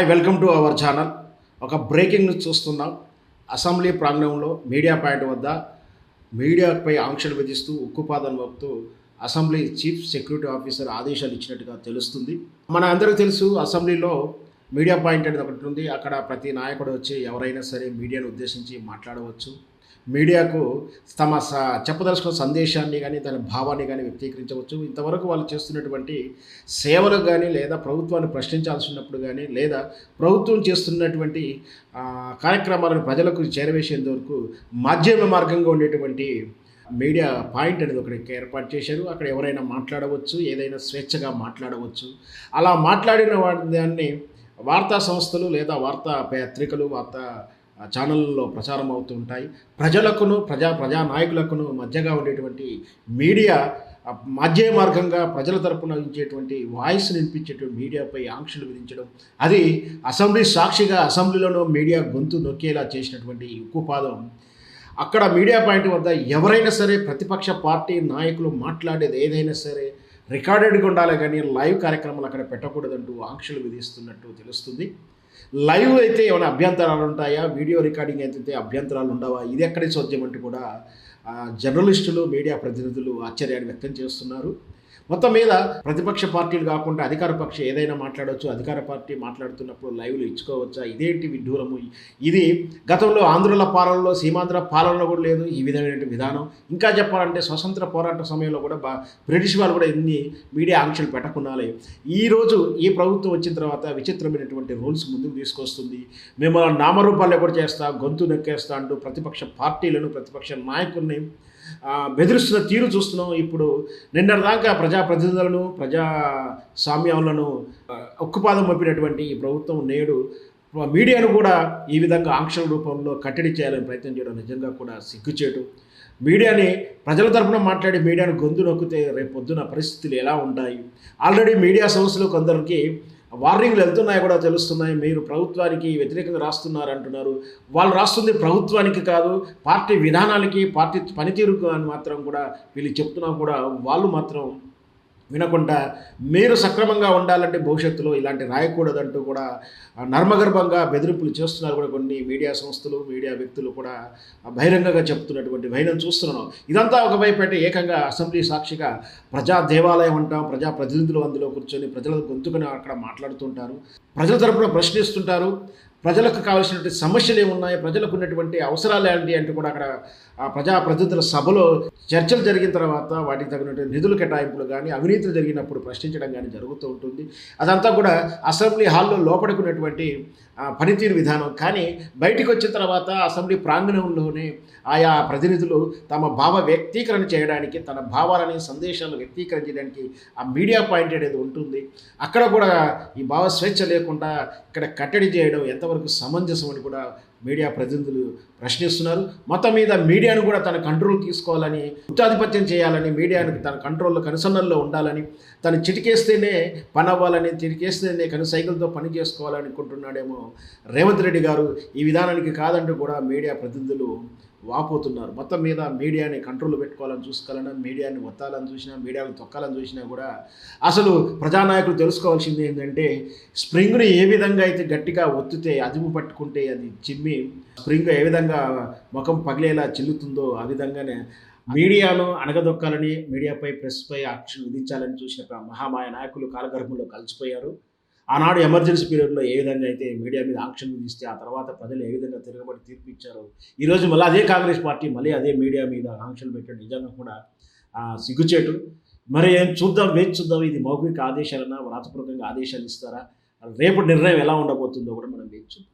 Hi, welcome to our channel. ఒక breaking news చూస్తున్నాం. Assembly ప్రాంగణంలో మీడియా పాయింట్ వద్ద మీడియాపై ఆంక్షలు విధిస్తూ ఉక్కుపాదం మోపుతూ అసెంబ్లీ చీఫ్ సెక్యూరిటీ ఆఫీసర్ ఆదేశాలు ఇచ్చినట్టుగా తెలుస్తుంది. మన అందరికీ తెలుసు, అసెంబ్లీలో మీడియా పాయింట్ అనేది ఒకటి ఉంది. అక్కడ ప్రతి నాయకుడు వచ్చి ఎవరైనా సరే మీడియాను ఉద్దేశించి మాట్లాడవచ్చు. మీడియాకు తమ చెప్పదలుచుకున్న సందేశాన్ని కానీ దాని భావాన్ని కానీ వ్యక్తీకరించవచ్చు. ఇంతవరకు వాళ్ళు చేస్తున్నటువంటి సేవలకు కానీ లేదా ప్రభుత్వాన్ని ప్రశ్నించాల్సినప్పుడు కానీ లేదా ప్రభుత్వం చేస్తున్నటువంటి కార్యక్రమాలను ప్రజలకు చేరవేసేంత వరకు మాధ్యమ మార్గంగా ఉండేటువంటి మీడియా పాయింట్ అనేది ఒకటి ఏర్పాటు చేశారు. అక్కడ ఎవరైనా మాట్లాడవచ్చు, ఏదైనా స్వేచ్ఛగా మాట్లాడవచ్చు. అలా మాట్లాడిన దాన్ని వార్తా సంస్థలు లేదా వార్తా పత్రికలు, వార్తా ఛానళ్ళలో ప్రచారం అవుతూ ఉంటాయి. ప్రజలకును ప్రజా నాయకులకును మధ్యగా ఉండేటువంటి మీడియా మధ్య మార్గంగా ప్రజల తరపున ఇచ్చేటువంటి వాయిస్ని వినిపించేటువంటి మీడియాపై ఆంక్షలు విధించడం, అది అసెంబ్లీ సాక్షిగా అసెంబ్లీలోనూ మీడియా గొంతు నొక్కేలా చేసినటువంటి ఉక్కుపాదం. అక్కడ మీడియా పాయింట్ వద్ద ఎవరైనా సరే ప్రతిపక్ష పార్టీ నాయకులు మాట్లాడేది ఏదైనా సరే రికార్డెడ్గా ఉండాలి, కానీ లైవ్ కార్యక్రమాలు అక్కడ పెట్టకూడదంటూ ఆంక్షలు విధిస్తున్నట్టు తెలుస్తుంది. లైవ్ అయితే ఏమైనా అభ్యంతరాలు ఉంటాయా, వీడియో రికార్డింగ్ అయితే అభ్యంతరాలు ఉండవా, ఇది ఎక్కడి సోద్యం అంటూ కూడా జర్నలిస్టులు, మీడియా ప్రతినిధులు ఆశ్చర్యాన్ని వ్యక్తం చేస్తున్నారు. మొత్తం మీద ప్రతిపక్ష పార్టీలు కాకుండా అధికార పక్షం ఏదైనా మాట్లాడవచ్చు. అధికార పార్టీ మాట్లాడుతున్నప్పుడు లైవ్లు ఇచ్చుకోవచ్చా? ఇదేంటి విడ్డూరము? ఇది గతంలో ఆంధ్రుల పాలనలో, సీమాంధ్ర పాలనలో కూడా లేదు ఈ విధమైన విధానం. ఇంకా చెప్పాలంటే స్వతంత్ర పోరాట సమయంలో కూడా బ్రిటిష్ వాళ్ళు కూడా ఎన్ని మీడియా ఆంక్షలు పెట్టకున్నాలే. ఈరోజు ఈ ప్రభుత్వం వచ్చిన తర్వాత విచిత్రమైనటువంటి రూల్స్ ముందుకు తీసుకొస్తుంది. మేము నామరూపాలు కూడా చేస్తా, గొంతు నొక్కేస్తా అంటూ ప్రతిపక్ష పార్టీలను, ప్రతిపక్ష నాయకుల్ని బెదిరిస్తున్న తీరు చూస్తున్నాం. ఇప్పుడు నిన్నటిదాకా ప్రజాప్రతినిధులను, ప్రజాస్వామ్యాలను ఉక్కుపాదం మోపినటువంటి ఈ ప్రభుత్వం నేడు మీడియాను కూడా ఈ విధంగా ఆంక్షల రూపంలో కట్టడి చేయాలని ప్రయత్నం చేయడం నిజంగా కూడా సిగ్గుచేటు. మీడియాని ప్రజల తరపున మాట్లాడి మీడియాను గొంతు నొక్కితే రేపు పొద్దున పరిస్థితులు ఎలా ఉంటాయి? ఆల్రెడీ మీడియా సంస్థలు కొందరికి వార్నింగ్లు వెళ్తున్నాయి కూడా తెలుస్తున్నాయి. మీరు ప్రభుత్వానికి వ్యతిరేకంగా రాస్తున్నారు అంటున్నారు. వాళ్ళు రాస్తుంది ప్రభుత్వానికి కాదు, పార్టీ విధానాలకి, పార్టీ పనితీరుకు అని మాత్రం కూడా వీళ్ళు చెప్తున్నా కూడా వాళ్ళు మాత్రం వినకుండా మీరు సక్రమంగా ఉండాలంటే భవిష్యత్తులో ఇలాంటి రాయకూడదంటూ కూడా నర్మగర్భంగా బెదిరింపులు చేస్తున్నారు కూడా కొన్ని మీడియా సంస్థలు, మీడియా వ్యక్తులు కూడా బహిరంగంగా చెప్తున్నటువంటి భయం చూస్తున్నాం. ఇదంతా ఒకవైపు అంటే ఏకంగా అసెంబ్లీ సాక్షిగా ప్రజా దేవాలయం అంటాం, ప్రజాప్రతినిధులు అందులో కూర్చొని ప్రజల గొంతుకుని అక్కడ మాట్లాడుతుంటారు, ప్రజల తరపున ప్రశ్నిస్తుంటారు. ప్రజలకు కావాల్సినటువంటి సమస్యలు ఏమున్నాయి, ప్రజలకు ఉన్నటువంటి అవసరాలు ఏంటి అంటూ కూడా అక్కడ ప్రజాప్రతినిధుల సభలో చర్చలు జరిగిన తర్వాత వాటికి తగినటువంటి నిధుల కేటాయింపులు కానీ, అవినీతులు జరిగినప్పుడు ప్రశ్నించడం కానీ జరుగుతూ ఉంటుంది. అదంతా కూడా అసెంబ్లీ హాల్లో లోపడుకున్నటువంటి పనితీరు విధానం. కానీ బయటికి వచ్చిన తర్వాత అసెంబ్లీ ప్రాంగణంలోనే ఆయా ప్రతినిధులు తమ భావ వ్యక్తీకరణ చేయడానికి, తన భావాలని, సందేశాలను వ్యక్తీకరణ చేయడానికి ఆ మీడియా పాయింట్ అనేది ఉంటుంది. అక్కడ కూడా ఈ భావ స్వేచ్ఛ లేకుండా ఇక్కడ కట్టడి చేయడం ఎంతవరకు సమంజసం అని కూడా మీడియా ప్రతినిధులు ప్రశ్నిస్తున్నారు. మొత్తం మీద మీడియాను కూడా తన కంట్రోల్ తీసుకోవాలని, ఉచ్చాధిపత్యం చేయాలని, మీడియాను తన కంట్రోల్లో, కనుసన్నల్లో ఉండాలని, తను చిటికేస్తేనే పని అవ్వాలని, చిటికేస్తేనే కనుసైకిల్తో పని చేసుకోవాలని అనుకుంటున్నాడేమో రేవంత్ రెడ్డి గారు. ఈ విధానానికి కాదంటూ కూడా మీడియా ప్రతినిధులు వాపోతున్నారు. మొత్తం మీద మీడియాని కంట్రోల్ పెట్టుకోవాలని చూసుకోవాలన్నా, మీడియాని ఒత్తాలని చూసినా, మీడియాను తొక్కాలని చూసినా కూడా అసలు ప్రజానాయకులు తెలుసుకోవాల్సింది ఏంటంటే, స్ప్రింగ్ని ఏ విధంగా అయితే గట్టిగా ఒత్తితే, అదుపు పట్టుకుంటే అది చిమ్మి స్ప్రింగ్ ఏ విధంగా ముఖం పగిలేలా చిల్లుతుందో ఆ విధంగానే మీడియాను అణగదొక్కాలని, మీడియాపై, ప్రెస్పై ఆంక్షలు విధించాలని చూసిన మహామాయ నాయకులు కాలగర్భంలో కలిసిపోయారు. ఆనాడు ఎమర్జెన్సీ పీరియడ్లో ఏ విధంగా అయితే మీడియా మీద ఆంక్షలు విధిస్తే ఆ తర్వాత ప్రజలు ఏ విధంగా తిరగబడి తీర్పు ఇచ్చారో, ఈరోజు మళ్ళీ అదే కాంగ్రెస్ పార్టీ మళ్ళీ అదే మీడియా మీద ఆంక్షలు పెట్టడం నిజంగా కూడా సిగ్గుచేటు. మరి చూద్దాం, వేచి చూద్దాం. ఇది మౌఖిక ఆదేశాలన్నా, వ్రాతపూర్వకంగా ఆదేశాలు ఇస్తారా? రేపు నిర్ణయం ఎలా ఉండబోతుందో కూడా మనం వేచి చూద్దాం.